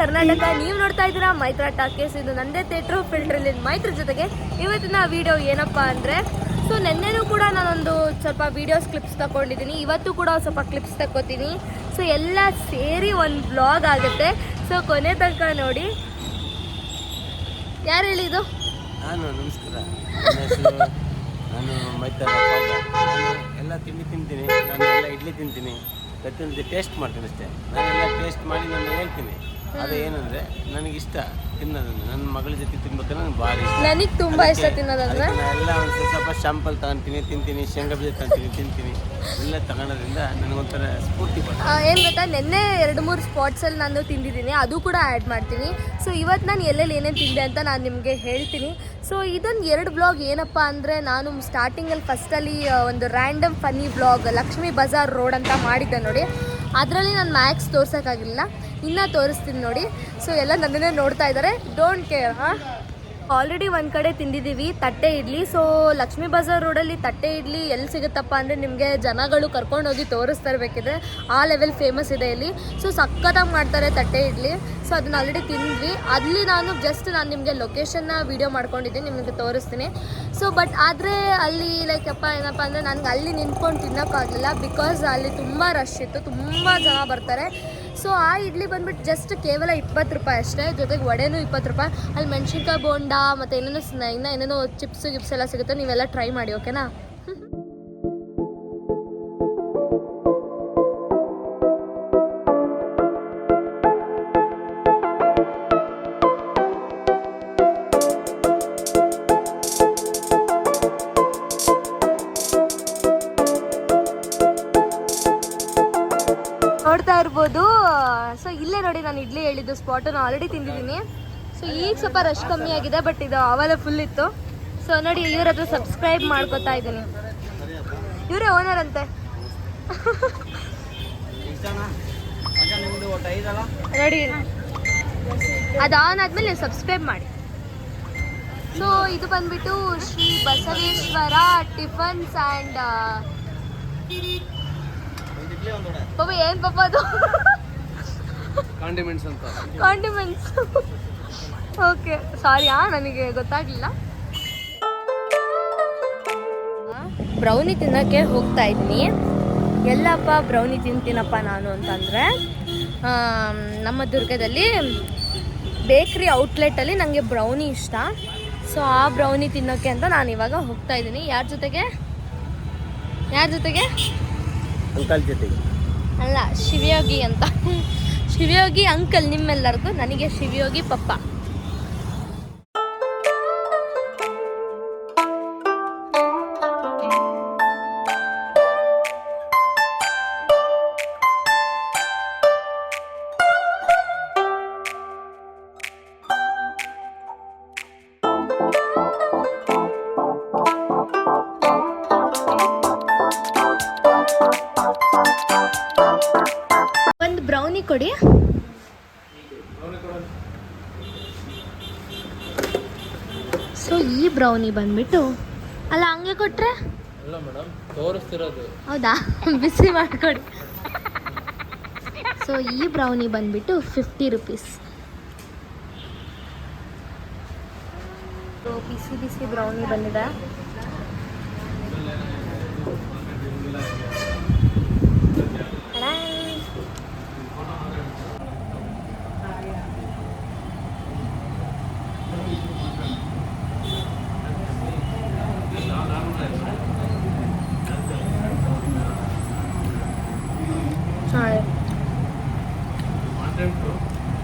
ಕರ್ನಾಟಕ. ನೀವು ನೋಡ್ತಾ ಇದ್ದೀರಾ ಮೈತ್ರಾ ಟಾಕೀಸ್. ಇದು ನಂದೇ ಥಿಯೇಟ್ರು ಫಿಲ್ಟ್ರಲ್ಲಿ ಮೈತ್ರ ಜೊತೆಗೆ. ಇವತ್ತಿನ ವಿಡಿಯೋ ಏನಪ್ಪ ಅಂದರೆ, ಸೊ ನೆನ್ನೆನೂ ಕೂಡ ನಾನೊಂದು ಸ್ವಲ್ಪ ವೀಡಿಯೋಸ್ ಕ್ಲಿಪ್ಸ್ ತಗೊಂಡಿದ್ದೀನಿ, ಇವತ್ತು ಕೂಡ ಸ್ವಲ್ಪ ಕ್ಲಿಪ್ಸ್ ತಗೋತೀನಿ. ಸೊ ಎಲ್ಲ ಸೇರಿ ಒಂದು ಬ್ಲಾಗ್ ಆಗುತ್ತೆ. ಸೊ ಕೊನೆ ತನಕ ನೋಡಿ. ಯಾರು ಹೇಳಿದ್ದು? ನಾನು ನಮಸ್ಕಾರ. ನಾನು ಮೈತ್ರಾ. ನಾನು ಎಲ್ಲ ತಿಂಡಿ ತಿಂತೀನಿ. ನಾನು ಎಲ್ಲ ಇಡ್ಲಿ ತಿಂತೀನಿ, ಪ್ರತಿಯೊಂದು ಟೇಸ್ಟ್ ಮಾಡ್ತೀನಿ ಅಷ್ಟೇ. ನಾನೆಲ್ಲ ಟೇಸ್ಟ್ ಮಾಡಿ ನಾನು ಹೇಳ್ತೀನಿ. ಅದು ಏನಂದರೆ ನನಗಿಷ್ಟ ತಿನ್ನೋದಂದ್ರೆ, ನನ್ನ ಮಗಳ ಜೊತೆ ತಿನ್ಬೇಕಾದ್ರೆ ನನಗೆ ಭಾರಿ ಇಷ್ಟ. ನನಗೆ ತುಂಬ ಇಷ್ಟ ತಿನ್ನೋದಂದ್ರೆ ಎಲ್ಲ ಒಂದು ಸ್ವಲ್ಪ ಶಾಂಪಲ್ ತಗೊತೀನಿ, ತಿಂತೀನಿ, ಶೇಂಗಾ ಬೀಜ ತಗೊತೀನಿ, ತಿಂತೀನಿ. ಎಲ್ಲ ತಗೊಳೋದ್ರಿಂದ ನನಗೊಂಥರ ಸ್ಫೂರ್ತಿ ಬರ್ತದೆ. ಏನು ಗೊತ್ತಾ, ನಿನ್ನೆ 2-3 ಸ್ಪಾಟ್ಸಲ್ಲಿ ನಾನು ತಿಂದಿದ್ದೀನಿ, ಅದು ಕೂಡ ಆ್ಯಡ್ ಮಾಡ್ತೀನಿ. ಸೊ ಇವತ್ತು ನಾನು ಎಲ್ಲೆಲ್ಲಿ ಏನೇನು ತಿಂದೆ ಅಂತ ನಾನು ನಿಮಗೆ ಹೇಳ್ತೀನಿ. ಸೊ ಇದೊಂದು 2 ಬ್ಲಾಗ್ ಏನಪ್ಪ ಅಂದರೆ, ನಾನು ಸ್ಟಾರ್ಟಿಂಗಲ್ಲಿ ಫಸ್ಟಲ್ಲಿ ಒಂದು random funny blog Lakshmi Bazaar road ಅಂತ ಮಾಡಿದ್ದೆ ನೋಡಿ. ಅದರಲ್ಲಿ ನಾನು ಮ್ಯಾಕ್ಸ್ ತೋರ್ಸೋಕ್ಕಾಗಿಲ್ಲ, ಇನ್ನೂ ತೋರಿಸ್ತೀನಿ ನೋಡಿ. ಸೊ ಎಲ್ಲ ನನ್ನನ್ನೇ ನೋಡ್ತಾ ಇದ್ದಾರೆ, ಡೋಂಟ್ ಕೇರ್. ಆಲ್ರೆಡಿ ಒಂದು ಕಡೆ ತಿಂದಿದ್ದೀವಿ ತಟ್ಟೆ ಇಡ್ಲಿ. ಸೊ ಲಕ್ಷ್ಮೀ ಬಜಾರ್ ರೋಡಲ್ಲಿ ತಟ್ಟೆ ಇಡ್ಲಿ ಎಲ್ಲಿ ಸಿಗುತ್ತಪ್ಪ ಅಂದರೆ, ನಿಮಗೆ ಜನಗಳು ಕರ್ಕೊಂಡೋಗಿ ತೋರಿಸ್ತಾ ಇರಬೇಕಿದೆ, ಆ ಲೆವೆಲ್ ಫೇಮಸ್ ಇದೆ ಇಲ್ಲಿ. ಸೊ ಸಖತ್ತಾಗಿ ಮಾಡ್ತಾರೆ ತಟ್ಟೆ ಇಡ್ಲಿ. ಸೊ ಅದನ್ನ ಆಲ್ರೆಡಿ ತಿಂದ್ವಿ. ಅಲ್ಲಿ ನಾನು ನಿಮಗೆ ಲೊಕೇಶನ್ನ ವೀಡಿಯೋ ಮಾಡ್ಕೊಂಡಿದ್ದೀನಿ, ನಿಮಗೆ ತೋರಿಸ್ತೀನಿ. ಸೊ ಬಟ್ ಆದರೆ ಅಲ್ಲಿ ಏನಪ್ಪ ಅಂದರೆ, ನನಗೆ ಅಲ್ಲಿ ನಿಂತ್ಕೊಂಡು ತಿನ್ನೋಕ್ಕಾಗಲಿಲ್ಲ, ಬಿಕಾಸ್ ಅಲ್ಲಿ ತುಂಬ ರಶ್ ಇತ್ತು, ತುಂಬ ಜನ ಬರ್ತಾರೆ. ಸೊ ಆ ಇಡ್ಲಿ ಬಂದ್ಬಿಟ್ಟು ಜಸ್ಟ್ ಕೇವಲ 20 ರೂಪಾಯಿ ಅಷ್ಟೇ, ಜೊತೆಗೆ ವಡೆನೂ 20 ರೂಪಾಯಿ. ಅಲ್ಲಿ ಮೆಣಸಿನ್ಕಾಯಿ ಬೋಂಡ ಮತ್ತು ಏನೇನೋ ಚಿಪ್ಸ್ ಗಿಪ್ಸ್ ಎಲ್ಲ ಸಿಗುತ್ತೆ, ನೀವೆಲ್ಲ ಟ್ರೈ ಮಾಡಿ, ಓಕೆನಾ? ನೋಡ್ತಾ ಇರ್ಬೋದು. ಸೊ ಇಲ್ಲೇ ನೋಡಿ, ನಾನು ಇಡ್ಲಿ ಹೇಳಿದ್ದು ಸ್ಪಾಟನ್ನು ಆಲ್ರೆಡಿ ತಿಂದಿದ್ದೀನಿ. ಸೊ ಈಗ ಸ್ವಲ್ಪ ರಶ್ ಕಮ್ಮಿ ಆಗಿದೆ, ಬಟ್ ಇದು ಅವೆಲ್ಲ ಫುಲ್ ಇತ್ತು. ಸೊ ನೋಡಿ, ಇವ್ರ ಹತ್ರ ಸಬ್ಸ್ಕ್ರೈಬ್ ಮಾಡ್ಕೊತಾ ಇದ್ದೀನಿ. ಇವರೇ ಓನರ್ ಅಂತೆ. ನೋಡಿ, ಅದು ಆನ್ ಆದ್ಮೇಲೆ ನೀವು ಸಬ್ಸ್ಕ್ರೈಬ್ ಮಾಡಿ. ಸೊ ಇದು ಬಂದ್ಬಿಟ್ಟು ಶ್ರೀ ಬಸವೇಶ್ವರ ಟಿಫನ್ಸ್ ಆ್ಯಂಡ್ ಪಾಪ ಏನ್ ಪಾಪ ಅದು ಕಾಂಡಿಮೆಂಟ್ಸ್ ಅಂತ. ಕಾಂಡಿಮೆಂಟ್ಸ್, ಓಕೆ, ಸಾರಿ ನನಗೆ ಗೊತ್ತಾಗ್ಲಿಲ್ಲ. ಬ್ರೌನಿ ತಿನ್ನೋಕ್ಕೆ ಹೋಗ್ತಾ ಇದ್ದೀನಿ. ಎಲ್ಲಪ್ಪ ಬ್ರೌನಿ ತಿಂತೀನಪ್ಪ ನಾನು ಅಂತಂದರೆ, ನಮ್ಮ ದುರ್ಗದಲ್ಲಿ ಬೇಕ್ರಿ ಔಟ್ಲೆಟಲ್ಲಿ ನನಗೆ ಬ್ರೌನಿ ಇಷ್ಟ. ಸೊ ಆ ಬ್ರೌನಿ ತಿನ್ನೋಕ್ಕೆ ಅಂತ ನಾನು ಇವಾಗ ಹೋಗ್ತಾ ಇದ್ದೀನಿ. ಯಾರ ಜೊತೆಗೆ? ಅಂಕಲ್ ಜೊತೆಗೆ ಅಲ್ಲ, ಶಿವಯೋಗಿ ಅಂತ. ಶಿವಯೋಗಿ ಅಂಕಲ್ ನಿಮ್ಮೆಲ್ಲರಿಗೂ, ನನಗೆ ಶಿವಯೋಗಿ ಪಪ್ಪ. ಒಂದು ಬ್ರೌನಿ ಕೊಡಿ. ಸೊ ಈ ಬ್ರೌನಿ ಬಂದ್ಬಿಟ್ಟು, ಅಲ್ಲ ಹಂಗೆ ಕೊಟ್ರೆ ಅಲ್ಲ ಮೇಡಮ್, ತೋರಿಸ್ತಿರೋದು. ಹೌದಾ? ಬಿಸಿ ಮಾಡಿಕೊಡಿ. ಸೊ ಈ ಬ್ರೌನಿ ಬಂದ್ಬಿಟ್ಟು 50 ರೂಪೀಸ್. ಸೊ ಬಿಸಿ ಬ್ರೌನಿ ಬಂದಿದೆ.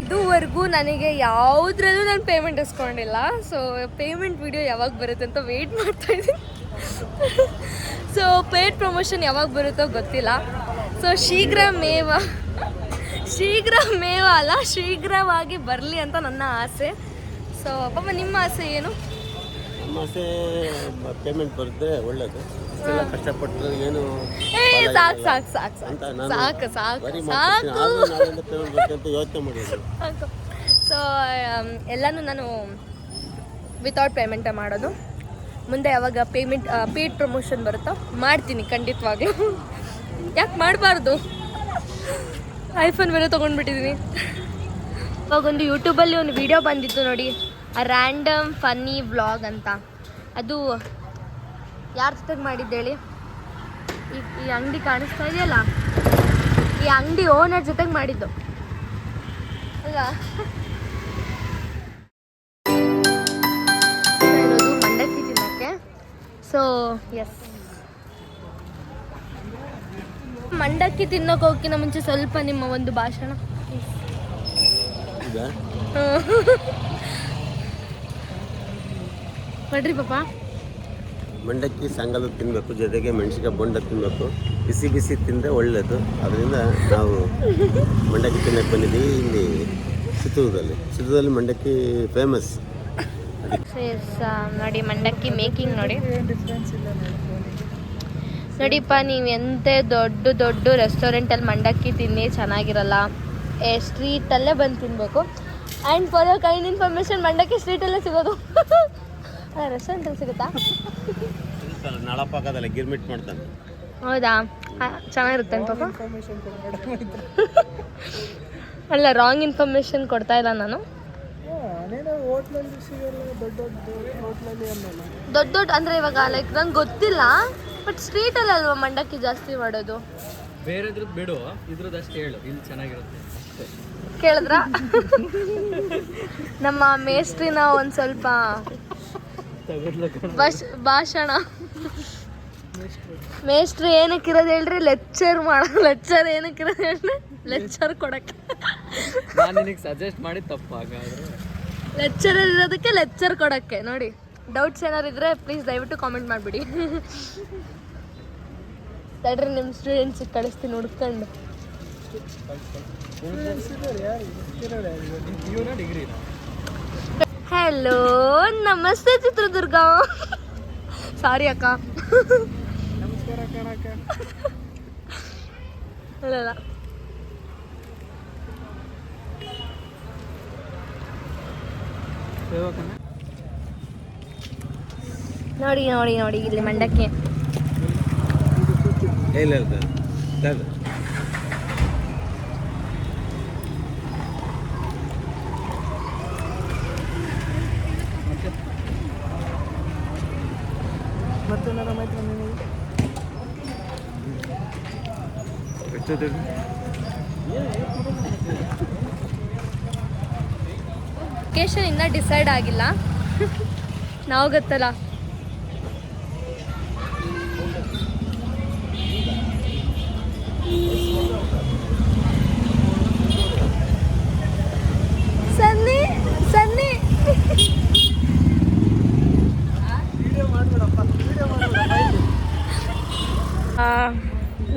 ಇದುವರೆಗೂ ನನಗೆ ಯಾವುದ್ರಲ್ಲೂ ನಾನು ಪೇಮೆಂಟ್ ಇಸ್ಕೊಂಡಿಲ್ಲ. ಸೊ ಪೇಮೆಂಟ್ ವಿಡಿಯೋ ಯಾವಾಗ ಬರುತ್ತೆ ಅಂತ ವೆಯ್ಟ್ ಮಾಡ್ತಾ ಇದ್ದೀನಿ. ಸೊ ಪೇಡ್ ಪ್ರಮೋಷನ್ ಯಾವಾಗ ಬರುತ್ತೋ ಗೊತ್ತಿಲ್ಲ. ಸೊ ಶೀಘ್ರಮೇವ ಅಲ್ಲ, ಶೀಘ್ರವಾಗಿ ಬರಲಿ ಅಂತ ನನ್ನ ಆಸೆ. ಸೊ ಪಾಪ ನಿಮ್ಮ ಆಸೆ ಏನು? ನಮ್ಮ ಆಸೆ ಪೇಮೆಂಟ್ ಬರುತ್ತೆ, ಒಳ್ಳೇದು. ಕಷ್ಟಪಟ್ಟು ಏನು ಸಾಕು. ಸೊ ಎಲ್ಲನೂ ನಾನು ವಿತೌಟ್ ಪೇಮೆಂಟೇ ಮಾಡೋದು. ಮುಂದೆ ಯಾವಾಗ ಪೇಡ್ ಪ್ರಮೋಷನ್ ಬರುತ್ತೋ ಮಾಡ್ತೀನಿ ಖಂಡಿತವಾಗ್ಲೂ. ಯಾಕೆ ಮಾಡಬಾರ್ದು? ಐಫೋನ್ ಬೇರೆ ತೊಗೊಂಡ್ಬಿಟ್ಟಿದ್ದೀನಿ. ಇವಾಗೊಂದು ಯೂಟ್ಯೂಬಲ್ಲಿ ಒಂದು ವಿಡಿಯೋ ಬಂದಿತ್ತು ನೋಡಿ, ರ್ಯಾಂಡಮ್ ಫನ್ನಿ ವ್ಲಾಗ್ ಅಂತ. ಅದು ಯಾರ ಜೊತೆಗೆ ಮಾಡಿದ್ದೇಳಿ, ಈ ಅಂಗಡಿ ಕಾಣಿಸ್ತಾ ಇದೆಯಲ್ಲ, ಈ ಅಂಗಡಿ ಓನರ್ ಜೊತೆಗೆ ಮಾಡಿದ್ದು ಅಲ್ಲ. ಇರೋದು ಮಂಡಕ್ಕಿ ತಿನ್ನಕ್ಕೆ. ಸೊ ಎಸ್, ಮಂಡಕ್ಕಿ ತಿನ್ನೋಕೆ ಹೋಗಿನ ಮುಂಚೆ ಸ್ವಲ್ಪ ನಿಮ್ಮ ಒಂದು ಭಾಷಣ. ನೋಡ್ರಿ ಪಾಪ, ಮಂಡಕ್ಕಿ ಸಾಂಗಲು ತಿನ್ನಬೇಕು, ಜೊತೆಗೆ ಮೆಣಸಿನಕಾಯಿ ಬೊಂಡ ತಿನ್ನಬೇಕು. ಬಿಸಿ ಬಿಸಿ ತಿಂದರೆ ಒಳ್ಳೆಯದು. ಅದರಿಂದ ನಾವು ಮಂಡಕ್ಕಿ ತಿನ್ನಕ್ಕೆ ಬಂದಿದ್ದೀವಿ ಇಲ್ಲಿ ಚಿತ್ರದುರ್ಗದಲ್ಲಿ ಮಂಡಕ್ಕಿ ಫೇಮಸ್. ನೋಡಿ ಮಂಡಕ್ಕಿ ಮೇಕಿಂಗ್ ನೋಡಿ. ನೋಡಿಪ್ಪ, ನೀವು ಎಂತ ದೊಡ್ಡ ದೊಡ್ಡ ರೆಸ್ಟೋರೆಂಟಲ್ಲಿ ಮಂಡಕ್ಕಿ ತಿನ್ನಿ ಚೆನ್ನಾಗಿರಲ್ಲ, ಸ್ಟ್ರೀಟಲ್ಲೇ ಬಂದು ತಿನ್ನಬೇಕು. And for your kind information, ಮಂಡಕ್ಕಿ ಸ್ಟ್ರೀಟಲ್ಲೇ ಸಿಗೋದು. ರೆಸ್ಟೋರೆಂಟಲ್ಲಿ ಸಿಗುತ್ತಾ? ನಳಪಾಕದಲ್ಲಿ ಗಿರ್ಮಿಟ್ ಮಾಡ್ತಾನೆ. ಹೌದಾ, ಚೆನ್ನಾಗಿರುತ್ತೆ ಪಾಪ. ಅಲ್ಲ, ರಾಂಗ್ ಇನ್ಫಾರ್ಮೇಶನ್ ಕೊಡ್ತಾ ಇಲ್ಲ ನಾನು. ದೊಡ್ಡ ದೊಡ್ಡ ಅಂದರೆ ಇವಾಗ ಲೈಕ್ ನಂಗೆ ಗೊತ್ತಿಲ್ಲ, ಬಟ್ ಸ್ಟ್ರೀಟಲ್ಲಿ ಅಲ್ವಾ ಮಂಡಕ್ಕಿ ಜಾಸ್ತಿ ಮಾಡೋದು. ಬೇರೆದ್ರದ್ದು ಬಿಡು, ಇದ್ರದ್ದು ಅಷ್ಟು ಹೇಳು, ಇಲ್ಲಿ ಚೆನ್ನಾಗಿರುತ್ತೆ. ಕೇಳಿದ್ರ ನಮ್ಮ ಮೇಸ್ಟ್ರಿನ ಒಂದು ಸ್ವಲ್ಪ ಭಾಷಣ. ಮೇಸ್ಟ್ರಿ ಏನಕ್ಕಿರೋದು ಹೇಳ್ರಿ, ಲೆಕ್ಚರ್ ಏನಕ್ಕಿರೋದು ಹೇಳ್ರಿ, ಲೆಕ್ಚರ್ ಕೊಡಕ್ಕೆ. ನಾನು ನಿನಗೆ ಸಜೆಸ್ಟ್ ಮಾಡಿ ತಪ್ಪು, ಹಾಗಾದ್ರೆ ಲೆಕ್ಚರರ್ ಇರೋದಕ್ಕೆ ಲೆಕ್ಚರ್ ಕೊಡಕ್ಕೆ. ನೋಡಿ, ಡೌಟ್ಸ್ ಏನಾರು ಇದ್ರೆ ಪ್ಲೀಸ್ ದಯವಿಟ್ಟು ಕಾಮೆಂಟ್ ಮಾಡಿಬಿಡಿ. ತಡ್ರಿ, ನಿಮ್ಮ ಸ್ಟೂಡೆಂಟ್ಸಿಗೆ ಕಳಿಸ್ತೀನಿ ಹುಡ್ಕೊಂಡು. ಹಲೋ, ನಮಸ್ತೆ ಚಿತ್ರದುರ್ಗ. ಸಾರಿ ಅಕ್ಕ. ಅಲ್ಲ, ನೋಡಿ ನೋಡಿ ನೋಡಿ ಇಲ್ಲಿ ಮಂಡಕ್ಕಿ. ಮತ್ತೆ ನನ್ನ ಮೈತ್ರಿ ಲೊಕೇಶನ್ ಇನ್ನೂ ಡಿಸೈಡ್ ಆಗಿಲ್ಲ. ನಾವು ಗೊತ್ತಲ್ಲ, ಸನ್ನಿ ಸನ್ನಿ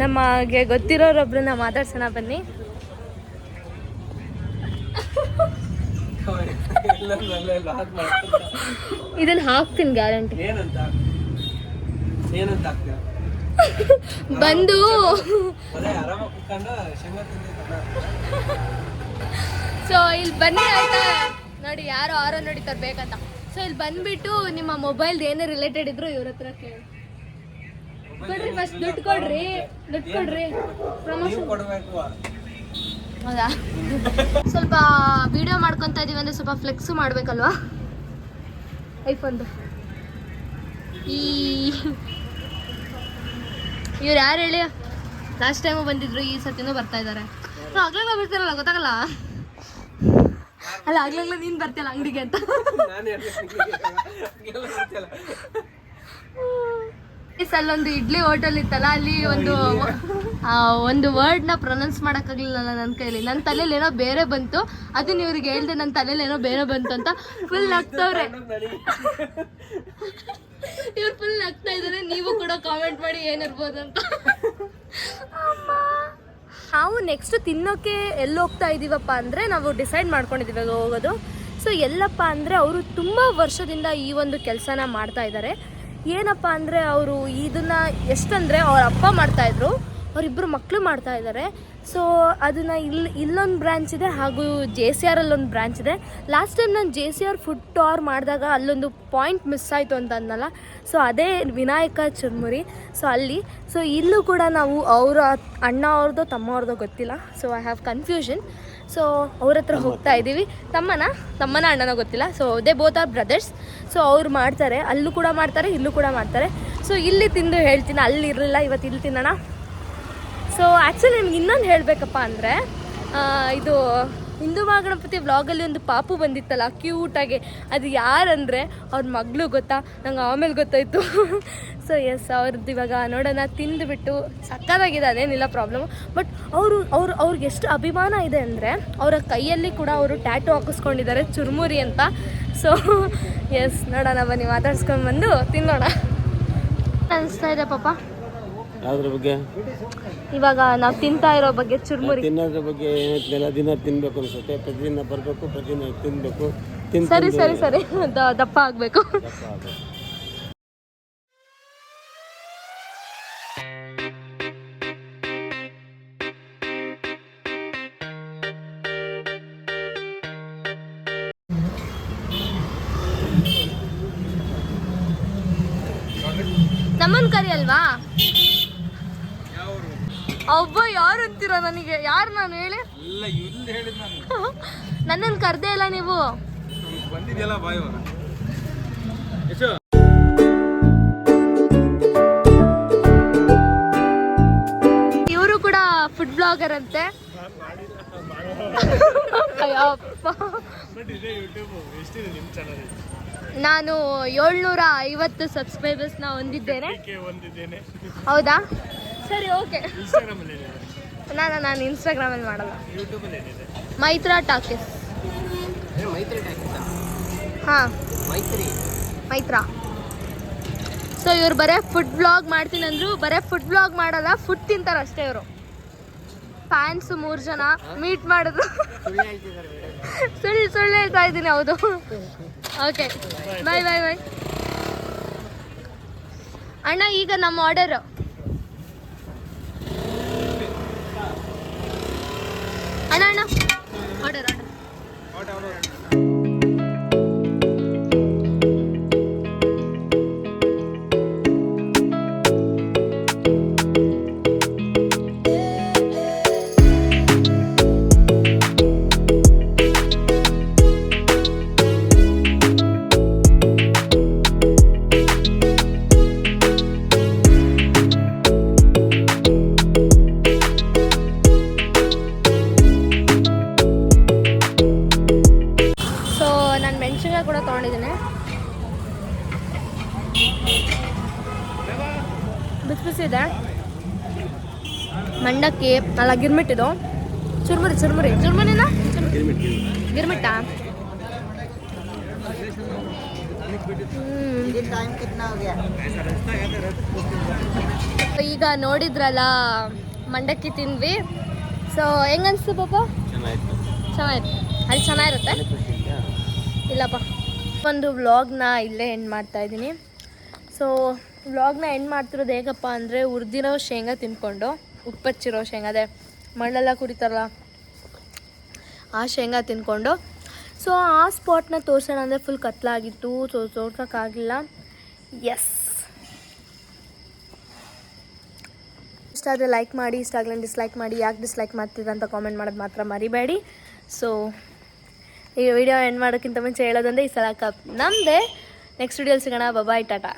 ನಮಗೆ ಗೊತ್ತಿರೋರೊಬ್ರನ್ನ ಮಾತಾಡ್ಸೋಣ ಬನ್ನಿ. ಇದನ್ನ ಹಾಕ್ತೀನಿ ಗ್ಯಾರಂಟಿ. ಬಂದು ಸೊ ಇಲ್ಲಿ ಬನ್ನಿ ಆಯ್ತಾ. ನೋಡಿ, ಯಾರು ಆರೋ ನೋಡಿ ತರ್ಬೇಕಂತ. ಸೊ ಇಲ್ಲಿ ಬಂದ್ಬಿಟ್ಟು ನಿಮ್ಮ ಮೊಬೈಲ್ದು ಏನೇ ರಿಲೇಟೆಡ್ ಇದ್ರು ಇವ್ರ ಹತ್ರ ಕೇಳಿ. ಕೊಡ್ರಿ, ಫಸ್ಟ್ ದುಡ್ಡು ಕೊಡ್ರಿ. ಪ್ರಮೋಷನ್ ಹೌದಾ? ಸ್ವಲ್ಪ ವಿಡಿಯೋ ಮಾಡ್ಕೊತಾ ಇದೀವಿ ಅಂದ್ರೆ ಸ್ವಲ್ಪ ಫ್ಲೆಕ್ಸು ಮಾಡ್ಬೇಕಲ್ವಾ ಐಫೋನ್ದು. ಇವ್ರು ಯಾರು ಹೇಳಿ? ಲಾಸ್ಟ್ ಟೈಮು ಬಂದಿದ್ರು, ಈ ಸತಿನೂ ಬರ್ತಾ ಇದ್ದಾರೆ. ಆಗ್ಲಾಗ ಬರ್ತೀರಲ್ಲ, ಗೊತ್ತಾಗಲ್ಲ. ಅಲ್ಲ, ಆಗ್ಲಾಗ್ಲ ನೀನು ಬರ್ತೀಯಲ್ಲ ಅಂಗಡಿಗೆ ಅಂತ. ಅಲ್ಲೊಂದು ಇಡ್ಲಿ ಹೋಟೆಲ್ ಇತ್ತಲ್ಲ, ಅಲ್ಲಿ ಒಂದು ವರ್ಡ್ನ ಪ್ರೊನೌನ್ಸ್ ಮಾಡೋಕ್ಕಾಗಲಿಲ್ಲ ನನ್ನ ಕೈಲಿ. ನನ್ನ ತಲೆಯಲ್ಲಿ ಏನೋ ಬೇರೆ ಬಂತು, ಅದನ್ನ ಇವ್ರಿಗೆ ಹೇಳ್ದೆ ನನ್ನ ತಲೆಯಲ್ಲಿ ಏನೋ ಬೇರೆ ಬಂತು ಅಂತ. ಫುಲ್ ನಗ್ತವ್ರೆ ಇವ್ರು, ಫುಲ್ ನಗ್ತಾ ಇದ್ದಾರೆ. ನೀವು ಕೂಡ ಕಾಮೆಂಟ್ ಮಾಡಿ ಏನಿರ್ಬೋದು ಅಂತ. ನಾವು ನೆಕ್ಸ್ಟ್ ತಿನ್ನೋಕೆ ಎಲ್ಲಿ ಹೋಗ್ತಾ ಇದ್ದೀವಪ್ಪ ಅಂದರೆ, ನಾವು ಡಿಸೈಡ್ ಮಾಡ್ಕೊಂಡಿದ್ದೀವಿ ಹೋಗೋದು. ಸೊ ಎಲ್ಲಪ್ಪ ಅಂದರೆ, ಅವರು ತುಂಬ ವರ್ಷದಿಂದ ಈ ಒಂದು ಕೆಲಸನ ಮಾಡ್ತಾ ಇದ್ದಾರೆ. ಏನಪ್ಪ ಅಂದರೆ, ಅವರು ಇದನ್ನು ಎಷ್ಟಂದರೆ ಅವ್ರ ಅಪ್ಪ ಮಾಡ್ತಾಯಿದ್ರು, ಅವರಿಬ್ಬರು ಮಕ್ಕಳು ಮಾಡ್ತಾ ಇದ್ದಾರೆ. ಸೊ ಅದನ್ನು ಇಲ್ಲೊಂದು ಬ್ರ್ಯಾಂಚ್ ಇದೆ, ಹಾಗೂ JCR ಅಲ್ಲೊಂದು ಬ್ರ್ಯಾಂಚ್ ಇದೆ. ಲಾಸ್ಟ್ ಟೈಮ್ ನಾನು JCR ಫುಡ್ ಟೂರ್ ಮಾಡಿದಾಗ ಅಲ್ಲೊಂದು ಪಾಯಿಂಟ್ ಮಿಸ್ ಆಯಿತು ಅಂತ ಅಂದಲ್ಲ, ಸೊ ಅದೇ ವಿನಾಯಕ ಚುರ್ಮುರಿ. ಸೊ ಅಲ್ಲಿ, ಸೊ ಇಲ್ಲೂ ಕೂಡ ನಾವು ಅವರ ಅಣ್ಣ ಅವ್ರದ್ದು ತಮ್ಮ ಅವ್ರದ್ದು ಗೊತ್ತಿಲ್ಲ, so I have confusion. So ಅವ್ರ ಹತ್ರ ಹೋಗ್ತಾ ಇದ್ದೀವಿ. ತಮ್ಮನ ಅಣ್ಣನೋ ಗೊತ್ತಿಲ್ಲ. So they both are brothers. So ಅವ್ರು ಮಾಡ್ತಾರೆ, ಅಲ್ಲೂ ಕೂಡ ಮಾಡ್ತಾರೆ, ಇಲ್ಲೂ ಕೂಡ ಮಾಡ್ತಾರೆ. ಸೊ ಇಲ್ಲಿ ತಿಂದು ಹೇಳ್ತೀನಿ, ಅಲ್ಲಿ ಇರಲಿಲ್ಲ, ಇವತ್ತು ಇಲ್ಲಿ ತಿನ್ನೋಣ. ಸೊ ಆ್ಯಕ್ಚುಲಿ ನಿಮ್ಗೆ ಇನ್ನೊಂದು ಹೇಳಬೇಕಪ್ಪ ಅಂದರೆ, ಇದು ಹಿಂದೂ ಮಹಾಗಣಪತಿ ವ್ಲಾಗಲ್ಲಿ ಒಂದು ಪಾಪು ಬಂದಿತ್ತಲ್ಲ ಕ್ಯೂಟಾಗಿ, ಅದು ಯಾರಂದರೆ ಅವ್ರ ಮಗಳು ಗೊತ್ತಾ, ನಂಗೆ ಆಮೇಲೆ ಗೊತ್ತಾಯಿತು. ಸೊ ಎಸ್, ಅವ್ರದ್ದು ಇವಾಗ ನೋಡೋಣ, ತಿಂದುಬಿಟ್ಟು ಸಕ್ಕತ್ತಾಗಿದೆ, ಅದೇನಿಲ್ಲ ಪ್ರಾಬ್ಲಮ್ಮು. ಬಟ್ ಅವ್ರಿಗೆ ಎಷ್ಟು ಅಭಿಮಾನ ಇದೆ ಅಂದರೆ ಅವರ ಕೈಯಲ್ಲಿ ಕೂಡ ಅವರು ಟ್ಯಾಟು ಹಾಕಿಸ್ಕೊಂಡಿದ್ದಾರೆ, ಚುರುಮುರಿ ಅಂತ. ಸೊ ಎಸ್, ನೋಡೋಣ ಬನ್ನಿ, ಮಾತಾಡ್ಸ್ಕೊಂಡು ಬಂದು ತಿನ್ನೋಣ. ಅನಿಸ್ತಾ ಇದೆ ಪಾಪ ಅದ್ರ ಬಗ್ಗೆ, ಇವಾಗ ನಾವು ತಿಂತಾ ಇರೋ ಬಗ್ಗೆ, ಚುರುಮುರಿ ತಿನ್ನೋದ್ರ ಬಗ್ಗೆ ಏನಿಲ್ಲ, ದಿನ ತಿನ್ಬೇಕು ಅನ್ಸುತ್ತೆ, ಪ್ರತಿದಿನ ಬರಬೇಕು, ಪ್ರತಿದಿನ ತಿನ್ಬೇಕು. ಸರಿ ಸರಿ ಸರಿ, ದಪ್ಪ ಆಗಬೇಕು. ನಮ್ಮನ್ ಕರಿ ಅಲ್ವಾ? ಒಬ್ಬ ಯಾರು ಅಂತೀರ ನನಗೆ? ಯಾರು ನಾನು ಹೇಳಿ? ನನ್ನನ್ನು ಕರ್ದೇ ಇಲ್ಲ ನೀವು. ಇವರು ಕೂಡ ಫುಡ್ ಬ್ಲಾಗರ್ ಅಂತೆ. ನಾನು 750 ಸಬ್ಸ್ಕ್ರೈಬರ್ಸ್ನ ಹೊಂದಿದ್ದೇನೆ. ಹೌದಾ? ಸರಿ, ಓಕೆ. ನಾನು ಇನ್ಸ್ಟಾಗ್ರಾಮಲ್ಲಿ ಮಾಡಲ್ಲ. ಮೈತ್ರಾ ಟಾಕೀಸ್. ಹಾಂ, ಮೈತ್ರಾ. ಸೊ ಇವ್ರು ಬರೀ ಫುಡ್ ಬ್ಲಾಗ್ ಮಾಡ್ತೀನಿ ಅಂದರು. ಬರೀ ಫುಡ್ ಬ್ಲಾಗ್ ಮಾಡಲ್ಲ, ಫುಡ್ ತಿಂತಾರೆ ಅಷ್ಟೇ ಇವರು. ಫ್ಯಾನ್ಸು 3 ಜನ ಮೀಟ್ ಮಾಡಿದ್ರು. ಸುಳ್ಳು ಹೇಳ್ತಾ ಇದ್ದೀನಿ. ಹೌದು. ಓಕೆ, ಬಾಯ್ ಬಾಯ್ ಬಾಯ್. ಅಣ್ಣ, ಈಗ ನಮ್ಮ ಆರ್ಡರು. ಅಣ್ಣ ಆರ್ಡರ್. ಮೆಣಸಿನ್ಕಾಯಿ ಕೂಡ ತೊಗೊಂಡಿದ್ದೀನಿ. ಬಿಸಿ ಬಿಸಿ ಇದೆ. ಮಂಡಕ್ಕಿ ಅಲ್ಲ, ಗಿರ್ಮಿಟ್ಟಿದು. ಚುರ್ಮುರಿನ ಗಿರ್ಮಿಟ್ಟಾ? ಈಗ ನೋಡಿದ್ರಲ್ಲ, ಮಂಡಕ್ಕಿ ತಿಂದ್ವಿ. ಸೊ ಹೆಂಗನ್ಸ್ತು ಪಾಪ? ಚೆನ್ನಾಗಿತ್ತು. ಅಲ್ಲಿ ಚೆನ್ನಾಗಿರುತ್ತೆ. ಇಲ್ಲಪ್ಪ, ಒಂದು ವ್ಲಾಗ್ನ ಇಲ್ಲೇ ಎಂಡ್ ಮಾಡ್ತಾ ಇದ್ದೀನಿ. ಸೊ ವ್ಲಾಗ್ನ ಎಂಡ್ ಮಾಡ್ತಿರೋದು ಹೇಗಪ್ಪ ಅಂದರೆ, ಹುರಿದಿರೋ ಶೇಂಗಾ ತಿನ್ಕೊಂಡು, ಉಪ್ಪಚ್ಚಿರೋ ಶೇಂಗಾ, ಅದೇ ಮಣ್ಣೆಲ್ಲ ಕುಡಿತಾರಲ್ಲ ಆ ಶೇಂಗಾ ತಿನ್ಕೊಂಡು. ಸೊ ಆ ಸ್ಪಾಟ್ನ ತೋರ್ಸೋಣ ಅಂದರೆ ಫುಲ್ ಕತ್ಲಾಗಿತ್ತು. ಸೊ ತೋರ್ಸೋಕ್ಕಾಗಲಿಲ್ಲ. ಎಸ್, ಇಷ್ಟ ಆದರೆ ಲೈಕ್ ಮಾಡಿ, ಇಷ್ಟ ಆಗಲಿ ಡಿಸ್ಲೈಕ್ ಮಾಡಿ. ಯಾಕೆ ಡಿಸ್ಲೈಕ್ ಮಾಡ್ತಿದ್ದ ಅಂತ ಕಾಮೆಂಟ್ ಮಾಡೋದು ಮಾತ್ರ ಮರಿಬೇಡಿ. ಸೊ ಈ ವಿಡಿಯೋ ಎಂಡ್ ಮಾಡೋಕ್ಕಿಂತ ಮುಂಚೆ ಹೇಳೋದಂದರೆ, ಈ ಸಲ ಕಪ್ ನಮ್ಮದೇ. ನೆಕ್ಸ್ಟ್ ವಿಡಿಯೋಲಿ ಸಿಗೋಣ. ಬಾಯ್, ಟಾಟಾ.